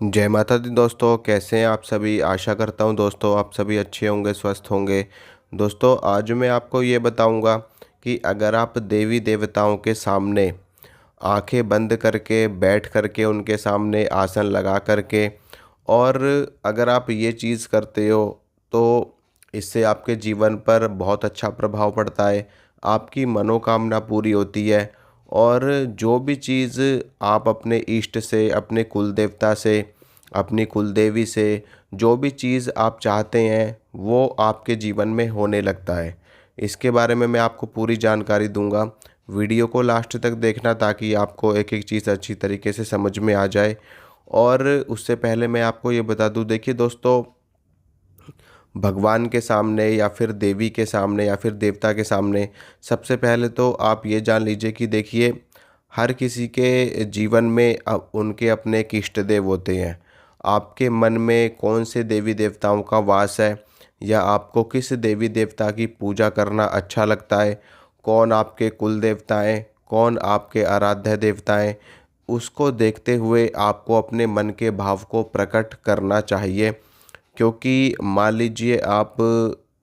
जय माता दी दोस्तों, कैसे हैं आप सभी। आशा करता हूं दोस्तों आप सभी अच्छे होंगे, स्वस्थ होंगे। दोस्तों आज मैं आपको ये बताऊंगा कि अगर आप देवी देवताओं के सामने आंखें बंद करके बैठ करके उनके सामने आसन लगा करके और अगर आप ये चीज़ करते हो तो इससे आपके जीवन पर बहुत अच्छा प्रभाव पड़ता है। आपकी मनोकामना पूरी होती है और जो भी चीज़ आप अपने इष्ट से, अपने कुल देवता से, अपनी कुलदेवी से जो भी चीज़ आप चाहते हैं वो आपके जीवन में होने लगता है। इसके बारे में मैं आपको पूरी जानकारी दूंगा। वीडियो को लास्ट तक देखना ताकि आपको एक एक चीज़ अच्छी तरीके से समझ में आ जाए। और उससे पहले मैं आपको ये बता दूं, देखिए दोस्तों, भगवान के सामने या फिर देवी के सामने या फिर देवता के सामने सबसे पहले तो आप ये जान लीजिए कि देखिए, हर किसी के जीवन में उनके अपने एक इष्ट देव होते हैं। आपके मन में कौन से देवी देवताओं का वास है या आपको किस देवी देवता की पूजा करना अच्छा लगता है, कौन आपके कुल देवता हैं, कौन आपके आराध्य देवता हैं, उसको देखते हुए आपको अपने मन के भाव को प्रकट करना चाहिए। क्योंकि मान लीजिए आप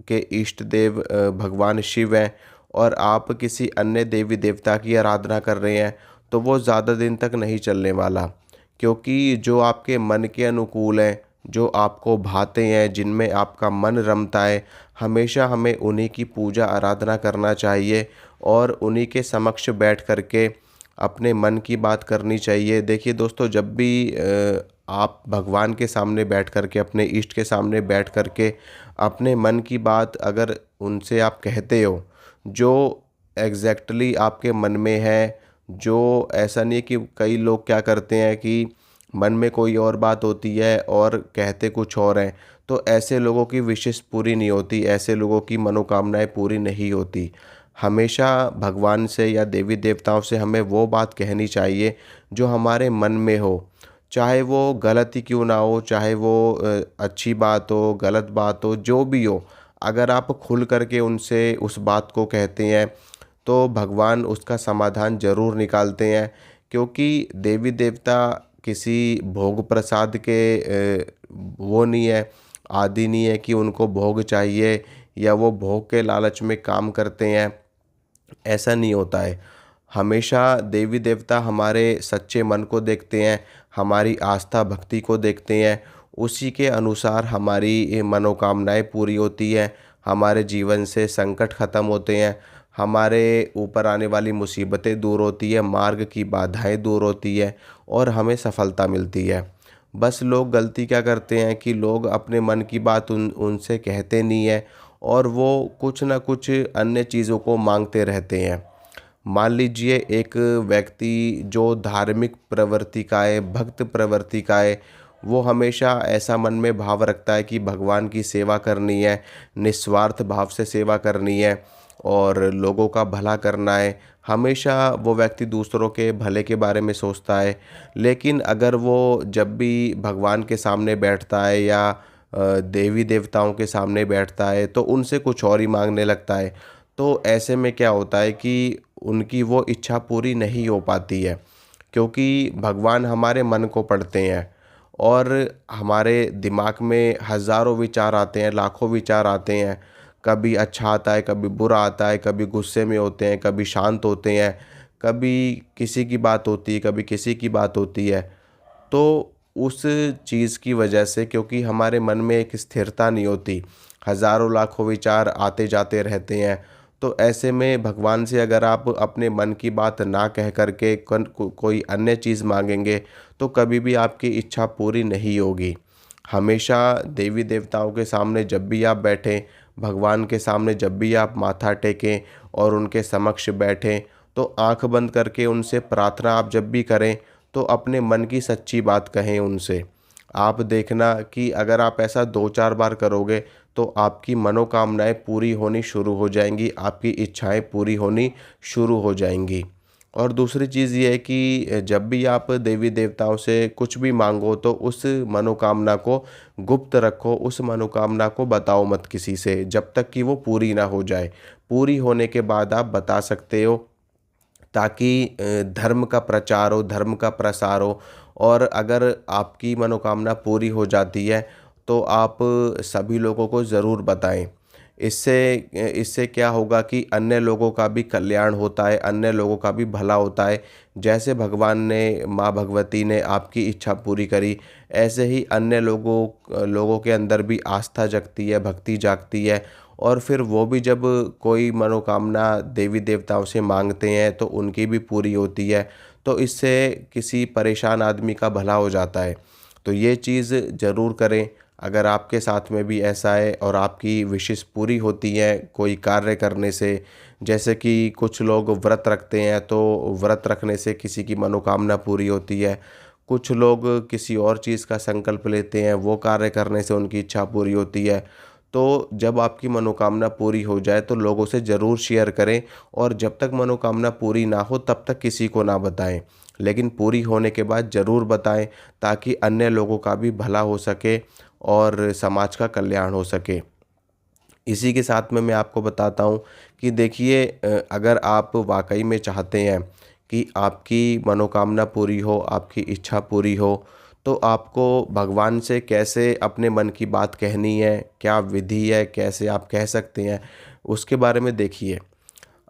के इष्ट देव भगवान शिव हैं और आप किसी अन्य देवी देवता की आराधना कर रहे हैं तो वो ज़्यादा दिन तक नहीं चलने वाला। क्योंकि जो आपके मन के अनुकूल हैं, जो आपको भाते हैं, जिनमें आपका मन रमता है, हमेशा हमें उन्हीं की पूजा आराधना करना चाहिए और उन्हीं के समक्ष बैठ करके अपने मन की बात करनी चाहिए। देखिए दोस्तों, जब भी आप भगवान के सामने बैठ कर के, अपने इष्ट के सामने बैठ कर के अपने मन की बात अगर उनसे आप कहते हो, जो एग्जैक्टली आपके मन में है, जो ऐसा नहीं है कि कई लोग क्या करते हैं कि मन में कोई और बात होती है और कहते कुछ और हैं, तो ऐसे लोगों की विशेष पूरी नहीं होती, ऐसे लोगों की मनोकामनाएं पूरी नहीं होती। हमेशा भगवान से या देवी देवताओं से हमें वो बात कहनी चाहिए जो हमारे मन में हो, चाहे वो गलत ही क्यों ना हो, चाहे वो अच्छी बात हो, गलत बात हो, जो भी हो। अगर आप खुल करके उनसे उस बात को कहते हैं तो भगवान उसका समाधान ज़रूर निकालते हैं। क्योंकि देवी देवता किसी भोग प्रसाद के वो नहीं है, आदि नहीं है कि उनको भोग चाहिए या वो भोग के लालच में काम करते हैं, ऐसा नहीं होता है। हमेशा देवी देवता हमारे सच्चे मन को देखते हैं, हमारी आस्था भक्ति को देखते हैं, उसी के अनुसार हमारी ये मनोकामनाएं पूरी होती हैं, हमारे जीवन से संकट खत्म होते हैं, हमारे ऊपर आने वाली मुसीबतें दूर होती है, मार्ग की बाधाएं दूर होती है और हमें सफलता मिलती है। बस लोग गलती क्या करते हैं कि लोग अपने मन की बात उनसे कहते नहीं है और वो कुछ ना कुछ अन्य चीज़ों को मांगते रहते हैं। मान लीजिए एक व्यक्ति जो धार्मिक प्रवृत्ति का है, भक्त प्रवृत्ति का है, वो हमेशा ऐसा मन में भाव रखता है कि भगवान की सेवा करनी है, निस्वार्थ भाव से सेवा करनी है और लोगों का भला करना है। हमेशा वो व्यक्ति दूसरों के भले के बारे में सोचता है। लेकिन अगर वो जब भी भगवान के सामने बैठता है या देवी देवताओं के सामने बैठता है तो उनसे कुछ और ही मांगने लगता है। तो ऐसे में क्या होता है कि उनकी वो इच्छा पूरी नहीं हो पाती है। क्योंकि भगवान हमारे मन को पढ़ते हैं और हमारे दिमाग में हज़ारों विचार आते हैं, लाखों विचार आते हैं। कभी अच्छा आता है, कभी बुरा आता है, कभी गुस्से में होते हैं, कभी शांत होते हैं, कभी किसी की बात होती है, कभी किसी की बात होती है। तो उस चीज़ की वजह से, क्योंकि हमारे मन में एक स्थिरता नहीं होती, हज़ारों लाखों विचार आते जाते रहते हैं। तो ऐसे में भगवान से अगर आप अपने मन की बात ना कह करके कोई अन्य चीज़ मांगेंगे तो कभी भी आपकी इच्छा पूरी नहीं होगी। हमेशा देवी देवताओं के सामने जब भी आप बैठें, भगवान के सामने जब भी आप माथा टेकें और उनके समक्ष बैठें, तो आंख बंद करके उनसे प्रार्थना आप जब भी करें तो अपने मन की सच्ची बात कहें उनसे। आप देखना कि अगर आप ऐसा 2-4 बार करोगे तो आपकी मनोकामनाएं पूरी होनी शुरू हो जाएंगी, आपकी इच्छाएं पूरी होनी शुरू हो जाएंगी। और दूसरी चीज़ ये है कि जब भी आप देवी देवताओं से कुछ भी मांगो तो उस मनोकामना को गुप्त रखो, उस मनोकामना को बताओ मत किसी से जब तक कि वो पूरी ना हो जाए। पूरी होने के बाद आप बता सकते हो ताकि धर्म का प्रचार हो, धर्म का प्रसार हो और अगर आपकी मनोकामना पूरी हो जाती है तो आप सभी लोगों को ज़रूर बताएं। इससे इससे क्या होगा कि अन्य लोगों का भी कल्याण होता है, अन्य लोगों का भी भला होता है। जैसे भगवान ने, माँ भगवती ने आपकी इच्छा पूरी करी, ऐसे ही अन्य लोगों के अंदर भी आस्था जगती है, भक्ति जागती है। और फिर वो भी जब कोई मनोकामना देवी देवताओं से मांगते हैं तो उनकी भी पूरी होती है। तो इससे किसी परेशान आदमी का भला हो जाता है। तो ये चीज़ ज़रूर करें। अगर आपके साथ में भी ऐसा है और आपकी विशेष पूरी होती हैं कोई कार्य करने से, जैसे कि कुछ लोग व्रत रखते हैं तो व्रत रखने से किसी की मनोकामना पूरी होती है। कुछ लोग किसी और चीज़ का संकल्प लेते हैं, वो कार्य करने से उनकी इच्छा पूरी होती है। तो जब आपकी मनोकामना पूरी हो जाए तो लोगों से ज़रूर शेयर करें, और जब तक मनोकामना पूरी ना हो तब तक किसी को ना बताएं। लेकिन पूरी होने के बाद ज़रूर बताएं, ताकि अन्य लोगों का भी भला हो सके और समाज का कल्याण हो सके। इसी के साथ में मैं आपको बताता हूँ कि देखिए, अगर आप वाकई में चाहते हैं कि आपकी मनोकामना पूरी हो, आपकी इच्छा पूरी हो, तो आपको भगवान से कैसे अपने मन की बात कहनी है, क्या विधि है, कैसे आप कह सकते हैं, उसके बारे में देखिए।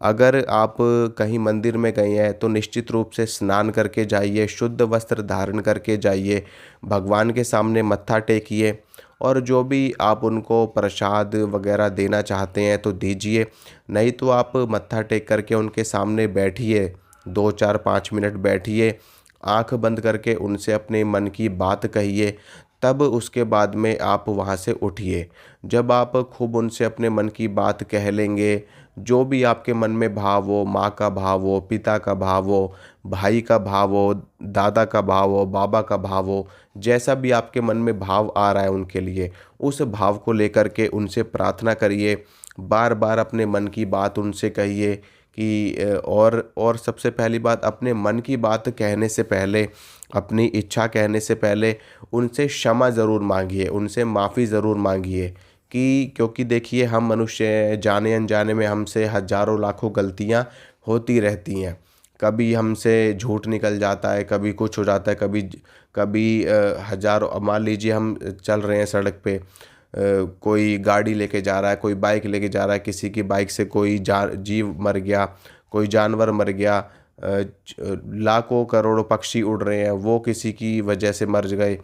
अगर आप कहीं मंदिर में गए हैं तो निश्चित रूप से स्नान करके जाइए, शुद्ध वस्त्र धारण करके जाइए, भगवान के सामने मत्था टेकिए, और जो भी आप उनको प्रसाद वगैरह देना चाहते हैं तो दीजिए। नहीं तो आप मत्था टेक करके उनके सामने बैठिए, 2 4 5 मिनट बैठिए, आंख बंद करके उनसे अपने मन की बात कहिए। तब उसके बाद में आप वहाँ से उठिए। जब आप खूब उनसे अपने मन की बात कह लेंगे, जो भी आपके मन में भाव हो, माँ का भाव हो, पिता का भाव हो, भाई का भाव हो, दादा का भाव हो, बाबा का भाव हो, जैसा भी आपके मन में भाव आ रहा है उनके लिए, उस भाव को लेकर के उनसे प्रार्थना करिए। बार बार अपने मन की बात उनसे कहिए कि और सबसे पहली बात, अपने मन की बात कहने से पहले, अपनी इच्छा कहने से पहले उनसे क्षमा ज़रूर मांगिए, उनसे माफ़ी ज़रूर मांगिए। कि क्योंकि देखिए, हम मनुष्य हैं, जाने अनजाने में हमसे हज़ारों लाखों गलतियाँ होती रहती हैं। कभी हमसे झूठ निकल जाता है, कभी कुछ हो जाता है, कभी कभी हज़ारों, मान लीजिए हम चल रहे हैं सड़क पे, कोई गाड़ी लेके जा रहा है, कोई बाइक लेके जा रहा है, किसी की बाइक से कोई जीव मर गया, कोई जानवर मर गया, लाखों करोड़ों पक्षी उड़ रहे हैं, वो किसी की वजह से मर गए।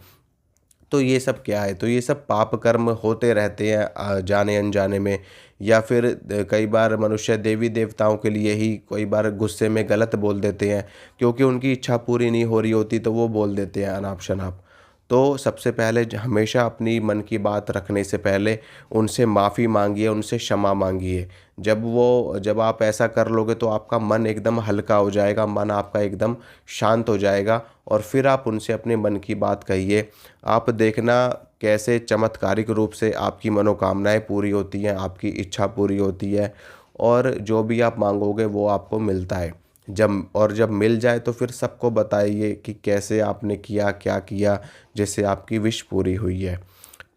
तो ये सब क्या है? तो ये सब पाप कर्म होते रहते हैं जाने अनजाने में। या फिर कई बार मनुष्य देवी देवताओं के लिए ही कई बार गुस्से में गलत बोल देते हैं, क्योंकि उनकी इच्छा पूरी नहीं हो रही होती तो वो बोल देते हैं अनाप शनाप। तो सबसे पहले हमेशा अपनी मन की बात रखने से पहले उनसे माफ़ी मांगिए, उनसे क्षमा मांगिए। जब आप ऐसा कर लोगे तो आपका मन एकदम हल्का हो जाएगा, मन आपका एकदम शांत हो जाएगा, और फिर आप उनसे अपने मन की बात कहिए। आप देखना कैसे चमत्कारिक रूप से आपकी मनोकामनाएं पूरी होती हैं, आपकी इच्छा पूरी होती है, और जो भी आप मांगोगे वो आपको मिलता है। जब मिल जाए तो फिर सबको बताइए कि कैसे आपने किया, क्या किया, जिससे आपकी विश पूरी हुई है।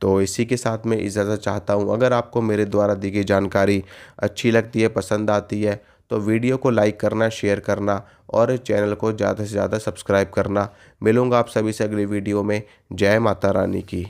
तो इसी के साथ मैं इजाज़त चाहता हूँ। अगर आपको मेरे द्वारा दी गई जानकारी अच्छी लगती है, पसंद आती है, तो वीडियो को लाइक करना, शेयर करना, और चैनल को ज़्यादा से ज़्यादा सब्सक्राइब करना। मिलूँगा आप सभी से अगली वीडियो में। जय माता रानी की।